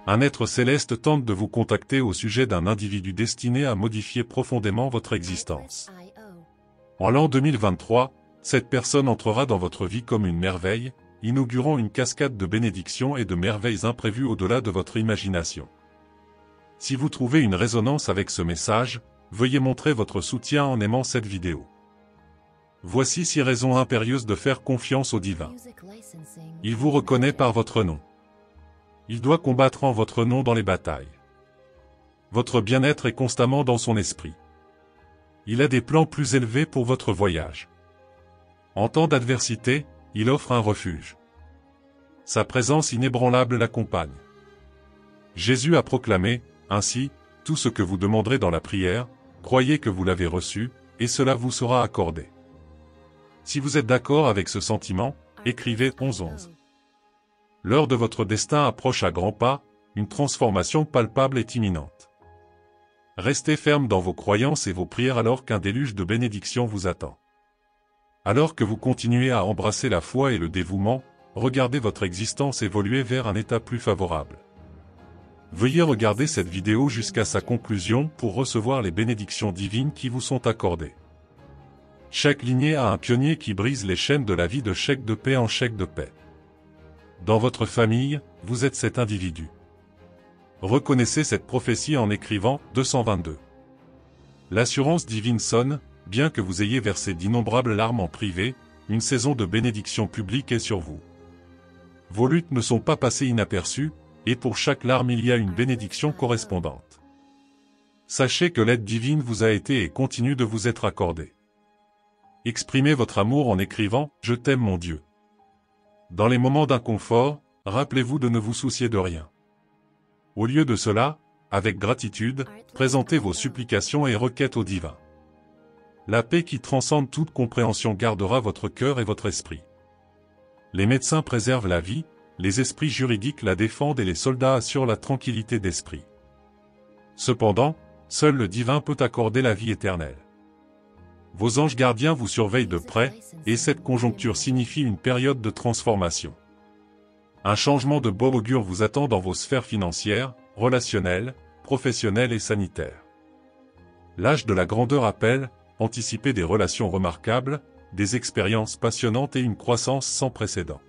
Un être céleste tente de vous contacter au sujet d'un individu destiné à modifier profondément votre existence. En l'an 2023, cette personne entrera dans votre vie comme une merveille, inaugurant une cascade de bénédictions et de merveilles imprévues au-delà de votre imagination. Si vous trouvez une résonance avec ce message, veuillez montrer votre soutien en aimant cette vidéo. Voici 6 raisons impérieuses de faire confiance au divin. Il vous reconnaît par votre nom. Il doit combattre en votre nom dans les batailles. Votre bien-être est constamment dans son esprit. Il a des plans plus élevés pour votre voyage. En temps d'adversité, il offre un refuge. Sa présence inébranlable l'accompagne. Jésus a proclamé, ainsi, tout ce que vous demanderez dans la prière, croyez que vous l'avez reçu, et cela vous sera accordé. Si vous êtes d'accord avec ce sentiment, écrivez 11-11. L'heure de votre destin approche à grands pas, une transformation palpable est imminente. Restez ferme dans vos croyances et vos prières alors qu'un déluge de bénédictions vous attend. Alors que vous continuez à embrasser la foi et le dévouement, regardez votre existence évoluer vers un état plus favorable. Veuillez regarder cette vidéo jusqu'à sa conclusion pour recevoir les bénédictions divines qui vous sont accordées. Chaque lignée a un pionnier qui brise les chaînes de la vie de chèque de paix en chèque de paix. Dans votre famille, vous êtes cet individu. Reconnaissez cette prophétie en écrivant 222. L'assurance divine sonne, bien que vous ayez versé d'innombrables larmes en privé, une saison de bénédiction publique est sur vous. Vos luttes ne sont pas passées inaperçues, et pour chaque larme il y a une bénédiction correspondante. Sachez que l'aide divine vous a été et continue de vous être accordée. Exprimez votre amour en écrivant « Je t'aime mon Dieu ». Dans les moments d'inconfort, rappelez-vous de ne vous soucier de rien. Au lieu de cela, avec gratitude, présentez vos supplications et requêtes au divin. La paix qui transcende toute compréhension gardera votre cœur et votre esprit. Les médecins préservent la vie, les esprits juridiques la défendent et les soldats assurent la tranquillité d'esprit. Cependant, seul le divin peut accorder la vie éternelle. Vos anges gardiens vous surveillent de près, et cette conjoncture signifie une période de transformation. Un changement de bon augure vous attend dans vos sphères financières, relationnelles, professionnelles et sanitaires. L'âge de la grandeur appelle, anticipez des relations remarquables, des expériences passionnantes et une croissance sans précédent.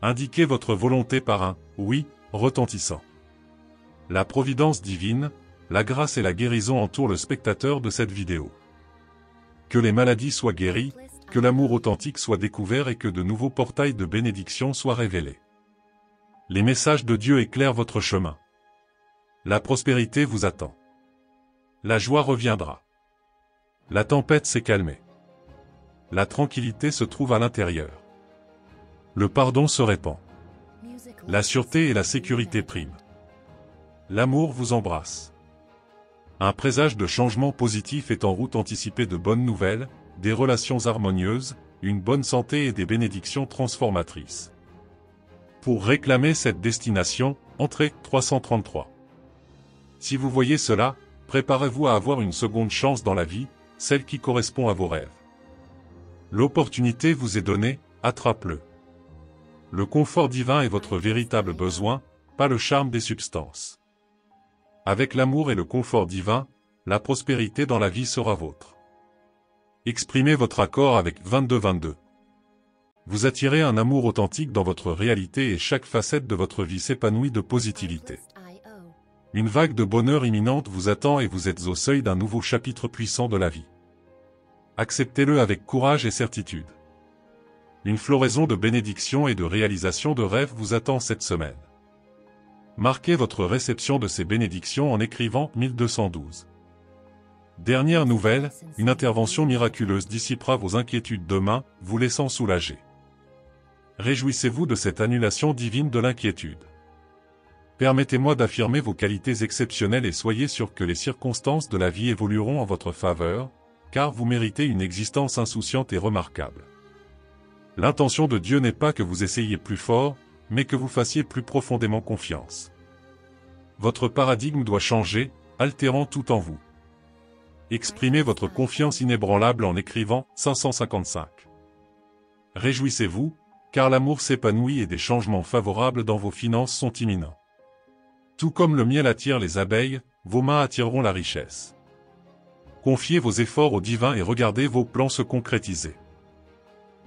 Indiquez votre volonté par un « oui » retentissant. La providence divine, la grâce et la guérison entourent le spectateur de cette vidéo. Que les maladies soient guéries, que l'amour authentique soit découvert et que de nouveaux portails de bénédiction soient révélés. Les messages de Dieu éclairent votre chemin. La prospérité vous attend. La joie reviendra. La tempête s'est calmée. La tranquillité se trouve à l'intérieur. Le pardon se répand. La sûreté et la sécurité priment. L'amour vous embrasse. Un présage de changement positif est en route, anticipé de bonnes nouvelles, des relations harmonieuses, une bonne santé et des bénédictions transformatrices. Pour réclamer cette destination, entrez 333. Si vous voyez cela, préparez-vous à avoir une seconde chance dans la vie, celle qui correspond à vos rêves. L'opportunité vous est donnée, attrape-le. Le confort divin est votre véritable besoin, pas le charme des substances. Avec l'amour et le confort divin, la prospérité dans la vie sera vôtre. Exprimez votre accord avec 22-22. Vous attirez un amour authentique dans votre réalité et chaque facette de votre vie s'épanouit de positivité. Une vague de bonheur imminente vous attend et vous êtes au seuil d'un nouveau chapitre puissant de la vie. Acceptez-le avec courage et certitude. Une floraison de bénédictions et de réalisations de rêves vous attend cette semaine. Marquez votre réception de ces bénédictions en écrivant 1212. Dernière nouvelle, une intervention miraculeuse dissipera vos inquiétudes demain, vous laissant soulagé. Réjouissez-vous de cette annulation divine de l'inquiétude. Permettez-moi d'affirmer vos qualités exceptionnelles et soyez sûr que les circonstances de la vie évolueront en votre faveur, car vous méritez une existence insouciante et remarquable. L'intention de Dieu n'est pas que vous essayiez plus fort, mais que vous fassiez plus profondément confiance. Votre paradigme doit changer, altérant tout en vous. Exprimez votre confiance inébranlable en écrivant 555. Réjouissez-vous, car l'amour s'épanouit et des changements favorables dans vos finances sont imminents. Tout comme le miel attire les abeilles, vos mains attireront la richesse. Confiez vos efforts au divin et regardez vos plans se concrétiser.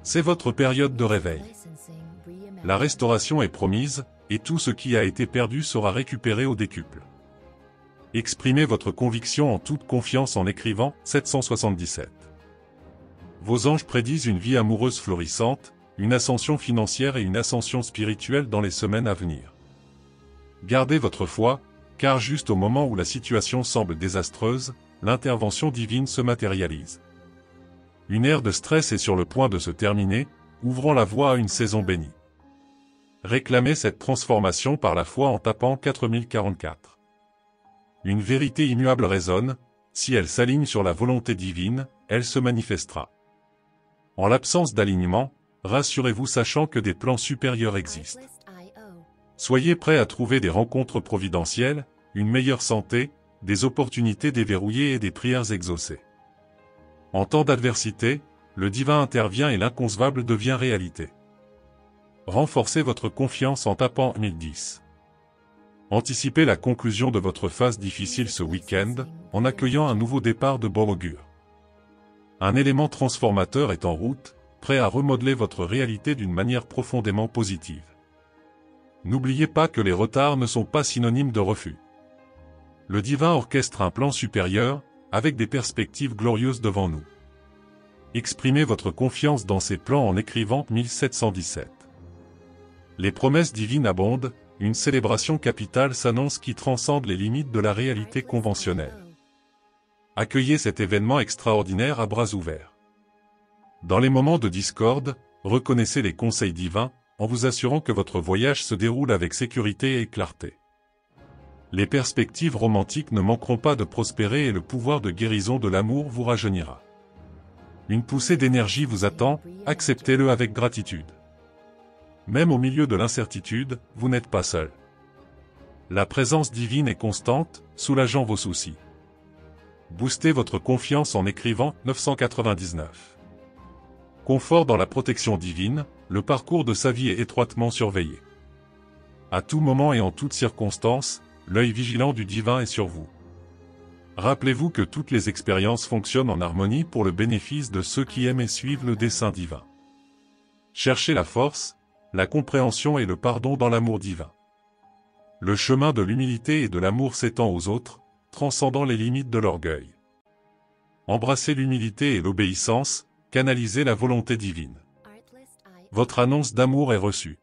C'est votre période de réveil. La restauration est promise, et tout ce qui a été perdu sera récupéré au décuple. Exprimez votre conviction en toute confiance en écrivant 777. Vos anges prédisent une vie amoureuse florissante, une ascension financière et une ascension spirituelle dans les semaines à venir. Gardez votre foi, car juste au moment où la situation semble désastreuse, l'intervention divine se matérialise. Une ère de stress est sur le point de se terminer, ouvrant la voie à une saison bénie. Réclamez cette transformation par la foi en tapant 4044. Une vérité immuable résonne, si elle s'aligne sur la volonté divine, elle se manifestera. En l'absence d'alignement, rassurez-vous sachant que des plans supérieurs existent. Soyez prêts à trouver des rencontres providentielles, une meilleure santé, des opportunités déverrouillées et des prières exaucées. En temps d'adversité, le divin intervient et l'inconcevable devient réalité. Renforcez votre confiance en tapant 1010. Anticipez la conclusion de votre phase difficile ce week-end, en accueillant un nouveau départ de bon augure. Un élément transformateur est en route, prêt à remodeler votre réalité d'une manière profondément positive. N'oubliez pas que les retards ne sont pas synonymes de refus. Le divin orchestre un plan supérieur, avec des perspectives glorieuses devant nous. Exprimez votre confiance dans ces plans en écrivant 1717. Les promesses divines abondent, une célébration capitale s'annonce qui transcende les limites de la réalité conventionnelle. Accueillez cet événement extraordinaire à bras ouverts. Dans les moments de discorde, reconnaissez les conseils divins, en vous assurant que votre voyage se déroule avec sécurité et clarté. Les perspectives romantiques ne manqueront pas de prospérer et le pouvoir de guérison de l'amour vous rajeunira. Une poussée d'énergie vous attend, acceptez-le avec gratitude. Même au milieu de l'incertitude, vous n'êtes pas seul. La présence divine est constante, soulageant vos soucis. Boostez votre confiance en écrivant 999. Confort dans la protection divine, le parcours de sa vie est étroitement surveillé. À tout moment et en toutes circonstances, l'œil vigilant du divin est sur vous. Rappelez-vous que toutes les expériences fonctionnent en harmonie pour le bénéfice de ceux qui aiment et suivent le dessein divin. Cherchez la force, la compréhension et le pardon dans l'amour divin. Le chemin de l'humilité et de l'amour s'étend aux autres, transcendant les limites de l'orgueil. Embrassez l'humilité et l'obéissance, canalisez la volonté divine. Votre annonce d'amour est reçue.